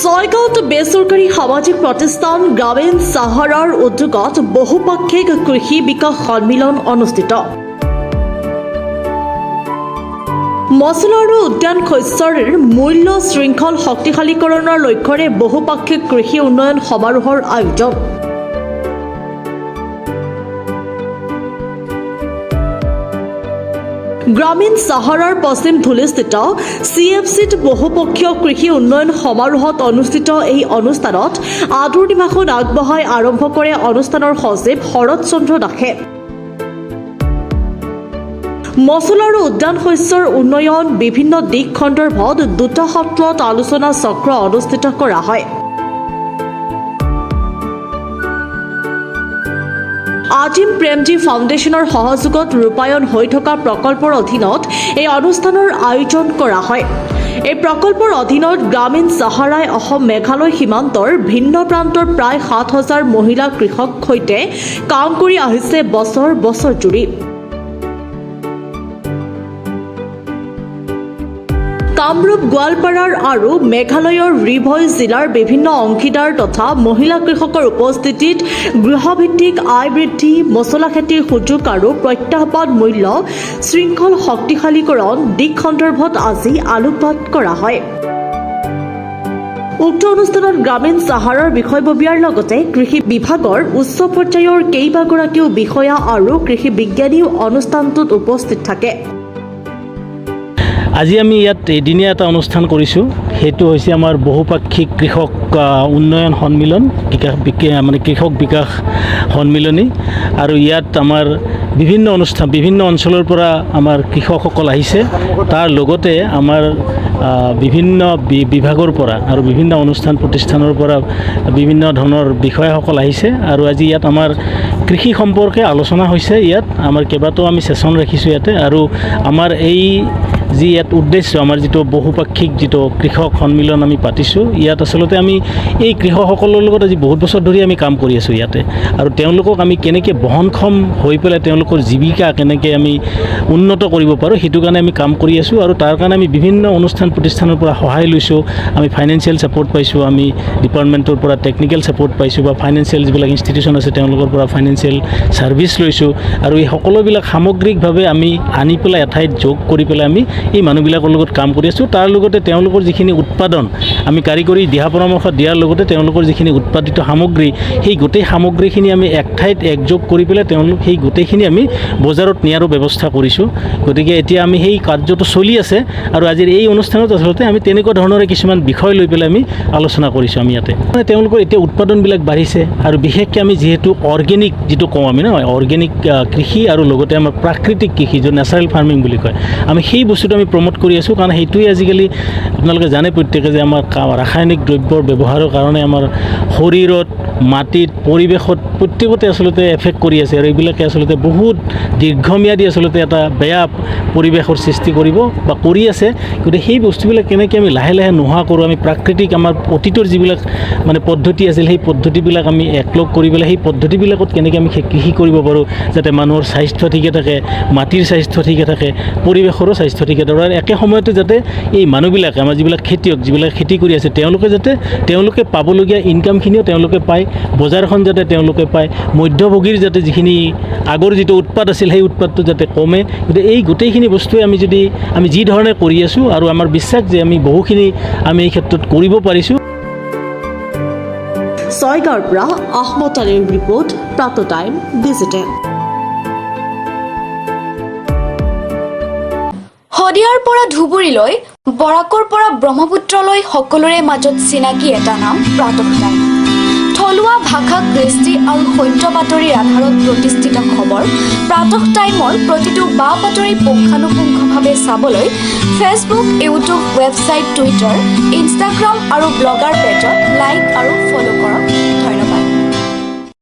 ছয়গাঁৱত বেচৰকাৰী সামাজিক প্ৰতিষ্ঠান গ্ৰামীণ চাহাৰাৰ উদ্যোগত বহুপাক্ষিক কৃষি বিকাশ সন্মিলন অনুষ্ঠিত। মছলা আৰু উদ্যান শস্যৰ মূল্য শৃংখল শক্তিশালীকৰণৰ লক্ষ্যৰে বহুপাক্ষিক কৃষি উন্নয়ন সমাৰোহৰ আয়োজন। গ্ৰামীণ চাহাৰাৰ পশ্চিম ধুলিস্থিত CFCত বহুপক্ষীয় কৃষি উন্নয়ন সমাৰোহত অনুষ্ঠিত এই অনুষ্ঠানত আদৰণি ভাষণ আগবঢ়াই আৰম্ভ কৰে অনুষ্ঠানৰ সচিব শৰৎ চন্দ্ৰ দাসে। মছলা আৰু উদ্যান শস্যৰ উন্নয়ন বিভিন্ন দিশ সন্দৰ্ভত দুটা সত্ৰত আলোচনা চক্ৰ অনুষ্ঠিত কৰা হয়। আজিম প্ৰেমজী ফাউণ্ডেশ্যনৰ সহযোগত ৰূপায়ণ হৈ থকা প্ৰকল্পৰ অধীনত এই অনুষ্ঠানৰ আয়োজন কৰা হয়। এই প্ৰকল্পৰ অধীনত গ্ৰামীণ চাহাৰাই অসম মেঘালয় সীমান্তৰ ভিন্ন প্ৰান্তৰ প্ৰায় ৭,০০০ মহিলা কৃষক সৈতে কাম কৰি আহিছে বছৰ বছৰ জুৰি। কামৰূপ গোৱালপাৰাৰ আৰু মেঘালয়ৰ ৰিভই জিলাৰ বিভিন্ন অংশীদাৰ তথা মহিলা কৃষকৰ উপস্থিতিত গৃহভিত্তিক আয় বৃদ্ধি, মছলা খেতিৰ সুযোগ আৰু প্ৰত্যাহ্বান মূল্য শৃংখল শক্তিশালীকৰণ দিশ সন্দৰ্ভত আজি আলোকপাত কৰা হয়। উক্ত অনুষ্ঠানত গ্ৰামীণ চাহাৰাৰ বিষয়ববীয়াৰ লগতে কৃষি বিভাগৰ উচ্চ পৰ্যায়ৰ কেইবাগৰাকীও বিষয়া আৰু কৃষি বিজ্ঞানীও অনুষ্ঠানটোত উপস্থিত থাকে। আজি আমি ইয়াত এদিনীয়া এটা অনুষ্ঠান কৰিছোঁ, সেইটো হৈছে আমাৰ বহুপাক্ষিক কৃষক উন্নয়ন সন্মিলন, কৃষক বিকাশ সন্মিলনী। আৰু ইয়াত আমাৰ বিভিন্ন অনুষ্ঠান বিভিন্ন অঞ্চলৰ পৰা আমাৰ কৃষকসকল আহিছে, তাৰ লগতে আমাৰ বিভিন্ন বিভাগৰ পৰা আৰু বিভিন্ন অনুষ্ঠান প্ৰতিষ্ঠানৰ পৰা বিভিন্ন ধৰণৰ বিষয়াসকল আহিছে। আৰু আজি ইয়াত আমাৰ কৃষি সম্পৰ্কে আলোচনা হৈছে। ইয়াত আমাৰ কেইবাটাও আমি ছেশ্যন ৰাখিছোঁ ইয়াতে। আৰু আমাৰ এই যি ইয়াত উদ্দেশ্য, আমাৰ যিটো বহুপাক্ষিক যিটো কৃষক সন্মিলন আমি পাতিছোঁ, ইয়াত আচলতে আমি এই কৃষকসকলৰ লগত আজি বহুত বছৰ ধৰি আমি কাম কৰি আছোঁ ইয়াতে। আৰু তেওঁলোকক আমি কেনেকৈ বহনক্ষম হৈ পেলাই তেওঁলোকৰ জীৱিকা কেনেকৈ আমি উন্নত কৰিব পাৰোঁ, সেইটো কাৰণে আমি কাম কৰি আছোঁ। আৰু তাৰ কাৰণে আমি বিভিন্ন অনুষ্ঠান প্ৰতিষ্ঠানৰ পৰা সহায় লৈছোঁ। আমি ফাইনেন্সিয়েল ছাপৰ্ট পাইছোঁ, আমি ডিপাৰ্টমেণ্টৰ পৰা টেকনিকেল ছাপৰ্ট পাইছোঁ, বা ফাইনেন্সিয়েল যিবিলাক ইনষ্টিটিউশ্যন আছে তেওঁলোকৰ পৰা ফাইনেন্সিয়েল ছাৰ্ভিচ লৈছোঁ। আৰু এই সকলোবিলাক সামগ্ৰিকভাৱে আমি আনি পেলাই এঠাইত যোগ কৰি পেলাই আমি এই মানুহবিলাকৰ লগত কাম কৰি আছোঁ। তাৰ লগতে তেওঁলোকৰ যিখিনি উৎপাদন আমি কাৰিকৰী দিহা পৰামৰ্শ দিয়াৰ লগতে তেওঁলোকৰ যিখিনি উৎপাদিত সামগ্ৰী, সেই গোটেই সামগ্ৰীখিনি আমি এক ঠাইত একযোগ কৰি পেলাই সেই গোটেইখিনি আমি বজাৰত নিয়াৰো ব্যৱস্থা কৰিছোঁ। গতিকে এতিয়া আমি সেই কাৰ্যটো চলি আছে। আৰু আজিৰ এই অনুষ্ঠানত আচলতে আমি তেনেকুৱা ধৰণৰে কিছুমান বিষয় লৈ পেলাই আমি আলোচনা কৰিছোঁ। আমি ইয়াতে তেওঁলোকৰ এতিয়া উৎপাদনবিলাক বাঢ়িছে, আৰু বিশেষকৈ আমি যিহেতু অৰ্গেনিক যিটো কওঁ আমি অৰ্গেনিক কৃষি আৰু লগতে আমাৰ প্ৰাকৃতিক কৃষি, যিটো নেচাৰেল ফাৰ্মিং বুলি কয়, আমি সেই বস্তুটো আমি প্ৰমোট কৰি আছোঁ। কাৰণ সেইটোৱে আজিকালি আপোনালোকে জানে প্ৰত্যেকে যে আমাৰ ৰাসায়নিক দ্ৰব্যৰ ব্যৱহাৰৰ কাৰণে আমাৰ শৰীৰত, মাটিত, পৰিৱেশত প্ৰত্যেকতে আচলতে এফেক্ট কৰি আছে। আৰু এইবিলাকে আচলতে বহুত দীৰ্ঘম্যাদী আচলতে এটা বেয়া পৰিৱেশৰ সৃষ্টি কৰিব বা কৰি আছে। গতিকে সেই বস্তুবিলাক কেনেকৈ আমি লাহে লাহে নোহোৱা কৰোঁ, আমি প্ৰাকৃতিক আমাৰ অতীতৰ যিবিলাক পদ্ধতি আছিল, সেই পদ্ধতিবিলাক আমি একলগ কৰি পেলাই সেই পদ্ধতিবিলাকত কেনেকৈ আমি কৃষি কৰিব পাৰোঁ, যাতে মানুহৰ স্বাস্থ্য ঠিকে থাকে, মাটিৰ স্বাস্থ্য ঠিকে থাকে, পৰিৱেশৰো স্বাস্থ্য ঠিকে থাকে। আৰু একে সময়তে যাতে এই মানুহবিলাকে, আমাৰ যিবিলাক খেতিয়ক, যিবিলাক খেতি কৰি আছে, তেওঁলোকে পাবলগীয়া ইনকামখিনিও তেওঁলোকে পায়, বজাৰখন যাতে তেওঁলোকে পায়, মধ্যভোগীৰ যাতে যিখিনি আগৰ যিটো উৎপাদ আছিল সেই উৎপাদটো যাতে কমে। গতিকে এই গোটেইখিনি বস্তুৱে আমি যি ধৰণে কৰি আছোঁ, আৰু আমাৰ বিশ্বাস যে আমি বহুখিনি আমি এই ক্ষেত্ৰত কৰিব পাৰিছোঁ। ছয়গাঁৱৰ পৰা আহমদ আলীৰ ৰিপৰ্ট, প্ৰাত টাইম ডিজিটেল। শদিয়াৰ পৰা ধুবুৰীলৈ, বৰাকৰ পৰা ব্ৰহ্মপুত্ৰলৈ সকলোৰে মাজত চিনাকি এটা নাম প্ৰাতঃ টাইম। থলুৱা ভাষা, কৃষ্টি আৰু সত্য বাতৰিৰ আধাৰত প্ৰতিষ্ঠিত খবৰ প্ৰাতঃ টাইমৰ প্ৰতিটো বা বাতৰি পুংখানুপুংখভাৱে চাবলৈ Facebook, YouTube, website, Twitter, Instagram আৰু ব্লগাৰ পেজত লাইক আৰু ফ'ল' কৰক।